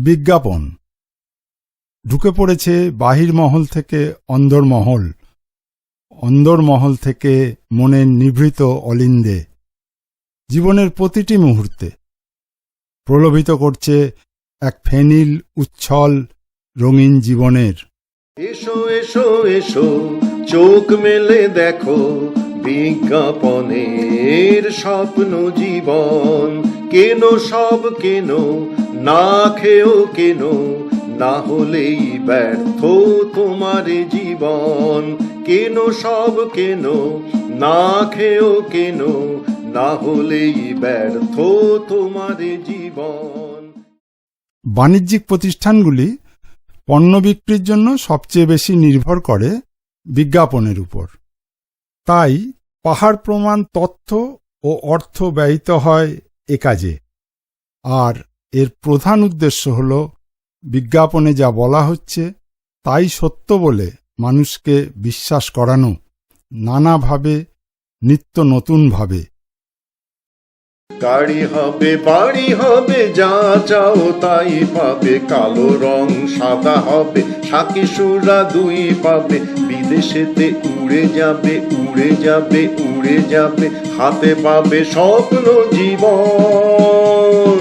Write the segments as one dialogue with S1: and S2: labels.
S1: বিজ্ঞাপন ঢুকে পড়েছে বাহির মহল থেকে অন্দরমহল, অন্দরমহল থেকে মনের নিভৃত অলিন্দে, জীবনের প্রতিটি মুহূর্তে প্রলোভিত করছে এক ফেনিল উচ্ছল রঙিন জীবনের।
S2: এসো এসো এসো, চোখ মেলে দেখো বিজ্ঞাপনের স্বপ্ন জীবন। কেন সব কেন, না খেয়েও কেন, না হলেই ব্যর্থ তোমার জীবন। কেন সব কেন, না খেয়েও কেন, না হলেই ব্যর্থ তোমার জীবন।
S1: বাণিজ্যিক প্রতিষ্ঠানগুলি পণ্য বিক্রির জন্য সবচেয়ে বেশি নির্ভর করে বিজ্ঞাপনের উপর। তাই পাহাড় প্রমাণ তথ্য ও অর্থ ব্যয়িত হয় এ কাজে। আর এর প্রধান উদ্দেশ্য হল বিজ্ঞাপনে যা বলা হচ্ছে তাই সত্য বলে মানুষকে বিশ্বাস করানো, নানাভাবে, নিত্য নতুনভাবে।
S2: গাড়ি হবে, বাড়ি হবে, যা চাও তাই পাবে। কালো রং সাদা হবে, সাকি সুরা দুই পাবে। বিদেশেতে উড়ে যাবে, উড়ে যাবে, উড়ে যাবে। হাতে পাবে স্বপ্ন জীবন,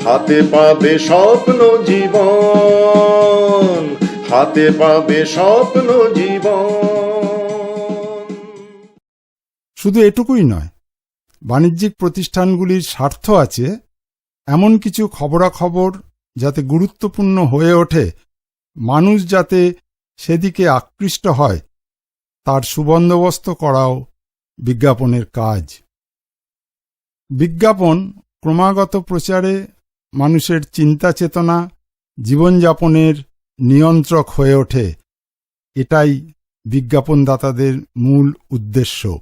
S2: হাতে পাবে স্বপ্ন জীবন, হাতে পাবে স্বপ্ন জীবন।
S1: শুধু এটুকুই নয়, বাণিজ্যিক প্রতিষ্ঠানগুলির স্বার্থ আছে এমন কিছু খবরাখবর যাতে গুরুত্বপূর্ণ হয়ে ওঠে, মানুষ যাতে সেদিকে আকৃষ্ট হয়, তার সুবন্দোবস্ত করাও বিজ্ঞাপনের কাজ। বিজ্ঞাপন ক্রমাগত প্রচারে মানুষের চিন্তা চেতনা, জীবনযাপনের নিয়ন্ত্রক হয়ে ওঠে। এটাই বিজ্ঞাপনদাতাদের মূল উদ্দেশ্য।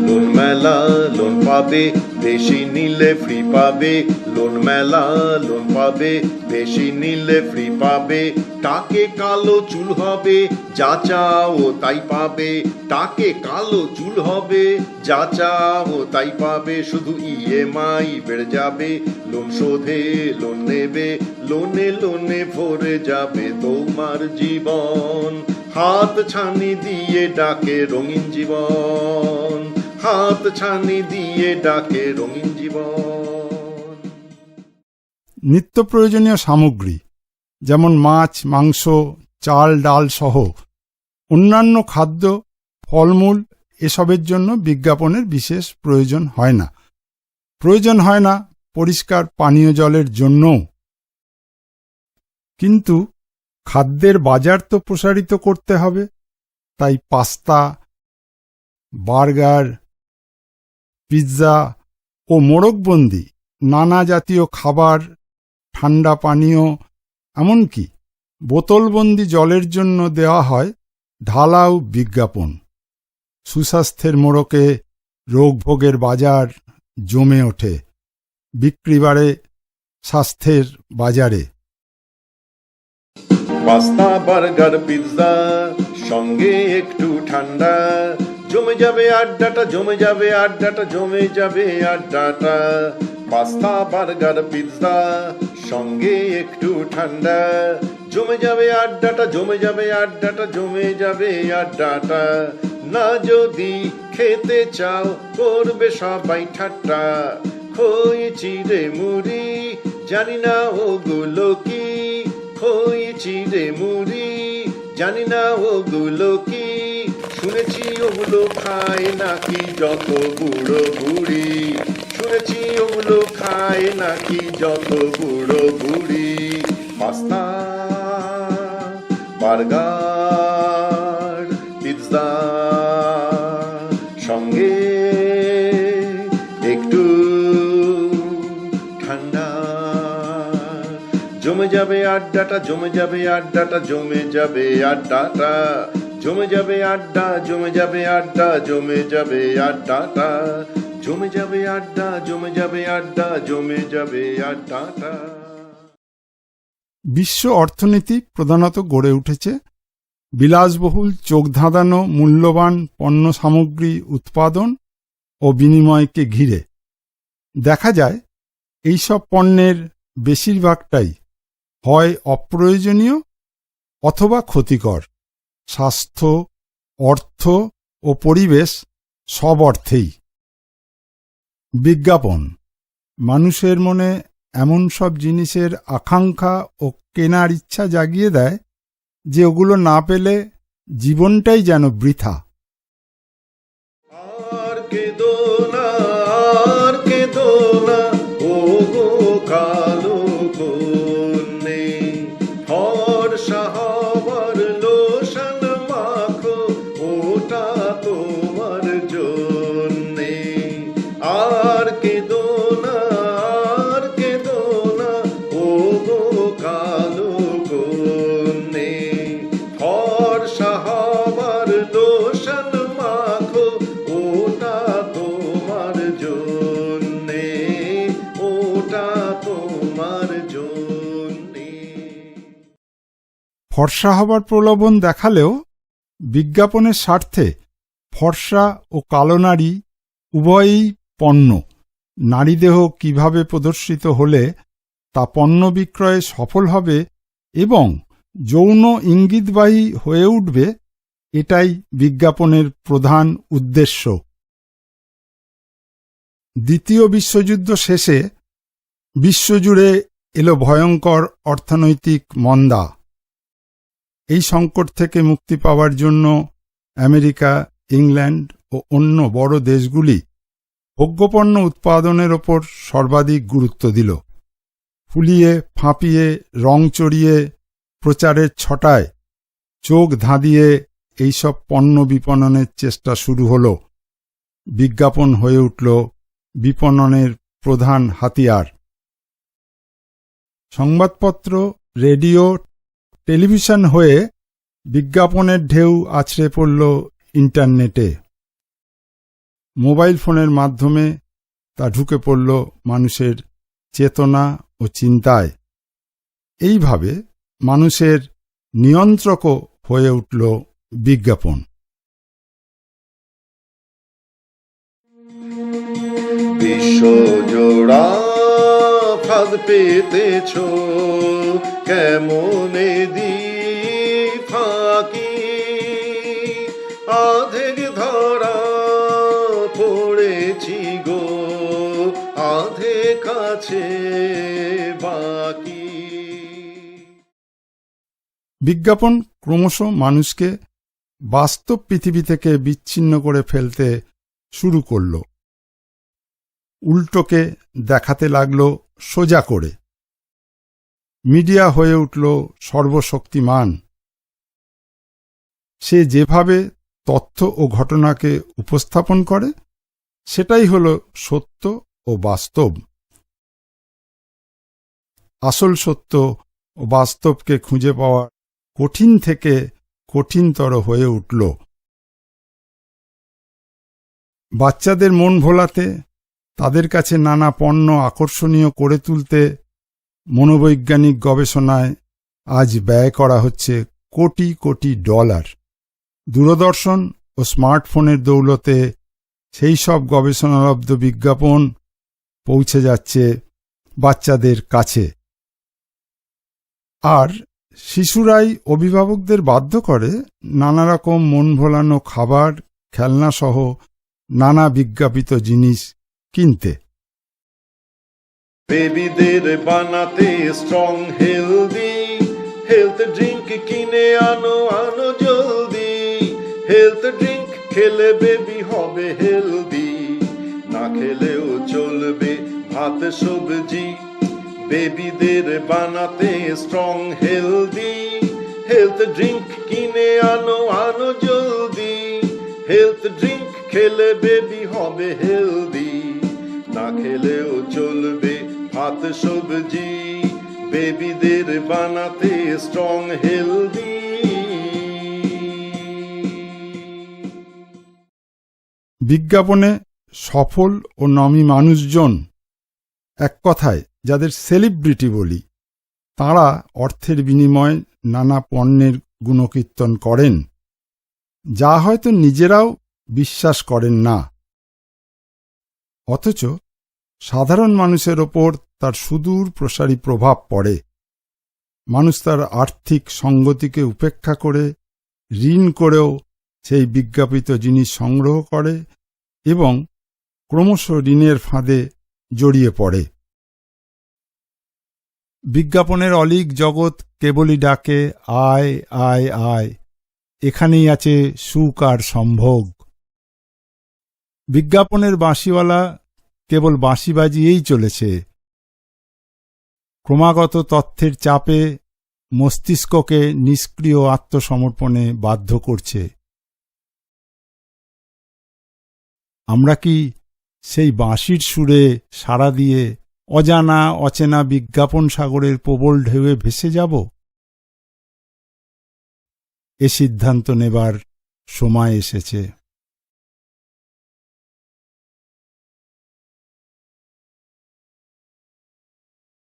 S2: লোন মেলা লোন পাবে, বেশি নিলে ফ্রি পাবে। লোন মেলা লোন পাবে, বেশি নিলে ফ্রি পাবে। টাকে কালো চুল হবে, যা চাও তাই পাবে। টাকে কালো চুল হবে, যা চাও তাই পাবে। শুধু ইএমআই বেড়ে যাবে, লোন শোধে লোন নেবে। লোনে লোনে ভরে যাবে তোমার জীবন। হাত ছানি দিয়ে ডাকে রঙিন জীবন, হাত ছানি দিয়ে ডাকে রঙিন জীবন।
S1: নিত্য প্রয়োজনীয় সামগ্রী যেমন মাছ, মাংস, চাল, ডাল সহ অন্যান্য খাদ্য, ফলমূল এসবের জন্য বিজ্ঞাপনের বিশেষ প্রয়োজন হয় না। প্রয়োজন হয় না পরিষ্কার পানীয় জলের জন্যও। কিন্তু খাদ্যের বাজার তো প্রসারিত করতে হবে, তাই পাস্তা, বার্গার, পিৎজা ও মোড়কবন্দি নানা জাতীয় খাবার, ঠান্ডা পানীয়, এমনকি বোতলবন্দি জলের জন্য দেওয়া হয় ঢালাও বিজ্ঞাপন। সুস্বাস্থ্যের মোড়কে রোগভোগের বাজার জমে ওঠে, বিক্রি বাড়ে স্বাস্থ্যের বাজারে।
S2: পাস্তা, বার্গার, পিৎজা, সঙ্গে একটু ঠান্ডা। জমে যাবে আড্ডাটা, জমে যাবে আড্ডাটা, জমে যাবে আড্ডাটা। পাস্তা, বার্গার, পিৎজা, সঙ্গে একটু ঠান্ডা। জমে যাবে আড্ডাটা, জমে যাবে আড্ডাটা, জমে যাবে আড্ডাটা। না যদি খেতে চাও করবে সবাই ঠাট্টা। খই চিড়ে মুড়ি, জানি না ওগুলো কি। খই চিড়ে মুড়ি, জানি না ওগুলো কি। শুনেছি ওগুলো খায় নাকি যত বুড়ো বুড়ি। শুনেছি ওগুলো খায় নাকি যত বুড়ো বুড়ি। পাস্তা, বার্গার, পিৎজা, সঙ্গে একটু ঠান্ডা। জমে যাবে আড্ডাটা, জমে যাবে আড্ডাটা, জমে যাবে আড্ডাটা। জমে যাবে আড্ডা, জমে যাবে আড্ডা, জমে যাবে আড্ডাটা। জমে যাবে আড্ডা, জমে যাবে আড্ডা, জমে যাবে আড্ডাটা।
S1: বিশ্ব অর্থনীতি প্রধানত গড়ে উঠেছে বিলাসবহুল, চোখ ধাঁধানো, মূল্যবান পণ্য সামগ্রী উৎপাদন ও বিনিময়কে ঘিরে। দেখা যায় এইসব পণ্যের বেশিরভাগটাই হয় অপ্রয়োজনীয় অথবা ক্ষতিকর, স্বাস্থ্য, অর্থ ও পরিবেশ সব অর্থেই। বিজ্ঞাপন মানুষের মনে এমন সব জিনিসের আকাঙ্ক্ষা ও কেনার ইচ্ছা জাগিয়ে দেয় যে ওগুলো না পেলে জীবনটাই যেন বৃথা।
S2: আর কেঁদো না, আর কেঁদো না, ও গো কালো কন্যে, ফর্সা হবার লোশন মাখো, ওটা তোমার জন্যে। আর কেঁদো না, আর কেঁদো না, ও গো কালো কন্যে, ফর্সা হবার লোশন মাখো, ওটা তোমার জন্যে, ওটা তোমার জন্যে।
S1: ফর্সা হবার প্রলোভন দেখালেও বিজ্ঞাপনের স্বার্থে ফর্সা ও কালো নারী উভয়ই পণ্য। নারীদেহ কিভাবে প্রদর্শিত হলে তা পণ্য বিক্রয়ে সফল হবে এবং যৌন ইঙ্গিতবাহী হয়ে উঠবে, এটাই বিজ্ঞাপনের প্রধান উদ্দেশ্য। দ্বিতীয় বিশ্বযুদ্ধ শেষে বিশ্বজুড়ে এলো ভয়ঙ্কর অর্থনৈতিক মন্দা। এই সংকট থেকে মুক্তি পাওয়ার জন্য আমেরিকা, ইংল্যান্ড ও অন্য বড় দেশগুলি ভোগ্যপণ্য উৎপাদনের ওপর সর্বাধিক গুরুত্ব দিল। ফুলিয়ে ফাঁপিয়ে রং চড়িয়ে প্রচারের ছটায় চোখ ধাঁধিয়ে এইসব পণ্য বিপণনের চেষ্টা শুরু হল। বিজ্ঞাপন হয়ে উঠল বিপণনের প্রধান হাতিয়ার। সংবাদপত্র, রেডিও, টেলিভিশন হয়ে বিজ্ঞাপনের ঢেউ আছড়ে পড়ল ইন্টারনেটে। মোবাইল ফোনের মাধ্যমে তা ঢুকে পড়ল মানুষের চেতনা ও চিন্তায়। এইভাবে মানুষের নিয়ন্ত্রকও হয়ে উঠল বিজ্ঞাপন।
S2: বিশ্বজোড়া ফাঁদ পেতেছ, কেমনে দি ফাঁকি, আধেক ধরা পড়েছি গো, আধে কাছে বাকি।
S1: বিজ্ঞাপন ক্রমশ মানুষকে বাস্তব পৃথিবী থেকে বিচ্ছিন্ন করে ফেলতে শুরু করল। উল্টোকে দেখাতে লাগল সোজা করে। মিডিয়া হয়ে উঠল সর্বশক্তিমান। সে যেভাবে তথ্য ও ঘটনাকে উপস্থাপন করে সেটাই হল সত্য ও বাস্তব। আসল সত্য ও বাস্তবকে খুঁজে পাওয়া কঠিন থেকে কঠিনতর হয়ে উঠল। বাচ্চাদের মন ভোলাতে, তাদের কাছে নানা পণ্য আকর্ষণীয় করে তুলতে মনোবৈজ্ঞানিক গবেষণায় আজ ব্যয় করা হচ্ছে কোটি কোটি ডলার। দূরদর্শন ও স্মার্টফোনের দৌলতে সেই সব গবেষণালব্ধ বিজ্ঞাপন পৌঁছে যাচ্ছে বাচ্চাদের কাছে। আর শিশুরাই অভিভাবকদের বাধ্য করে নানা রকম মন ভোলানো খাবার, খেলনাসহ নানা বিজ্ঞাপিত জিনিস কিনতে।
S2: বেবিদের বানাতে স্ট্রং হেলদি, হেলথ ড্রিঙ্ক কিনে আনো আনো জলদি, হেলথ ড্রিঙ্ক খেলে বেবি হবে হেলদি, না খেলেও চলবে ভাত সবজি। বেবিদের বানাতে স্ট্রং হেলদি, হেলথ ড্রিঙ্ক কিনে আনো আনো জলদি, হেলথ ড্রিঙ্ক খেলে বেবি হবে হেলদি, না খেলেও চলবে ভাত সবজি। বেবিদের বানাতে স্ট্রং হেলদি।
S1: বিজ্ঞাপনে সফল ও নামী মানুষজন, এক কথায় যাদের সেলিব্রিটি বলি, তাঁরা অর্থের বিনিময়ে নানা পণ্যের গুণকীর্তন করেন, যা হয়তো নিজেরাও বিশ্বাস করেন না। অথচ সাধারণ মানুষের ওপর তার সুদূর প্রসারী প্রভাব পড়ে। মানুষ তার আর্থিক সঙ্গতিকে উপেক্ষা করে ঋণ করেও সেই বিজ্ঞাপিত জিনিস সংগ্রহ করে এবং ক্রমশ ঋণের ফাঁদে জড়িয়ে পড়ে। বিজ্ঞাপনের অলীক জগৎ কেবলই ডাকে, আয় আয় আয়, এখানেই আছে সুখ আর সম্ভোগ। বিজ্ঞাপনের বাঁশিওয়ালা কেবল বাঁশি বাজিয়েই চলেছে। ক্রমাগত তথ্যের চাপে মস্তিষ্ককে নিষ্ক্রিয় আত্মসমর্পণে বাধ্য করছে। আমরা কি সেই বাঁশির সুরে সাড়া দিয়ে অজানা অচেনা বিজ্ঞাপন সাগরের প্রবল ঢেউয়ে ভেসে যাব? এ সিদ্ধান্ত নেবার সময় এসেছে।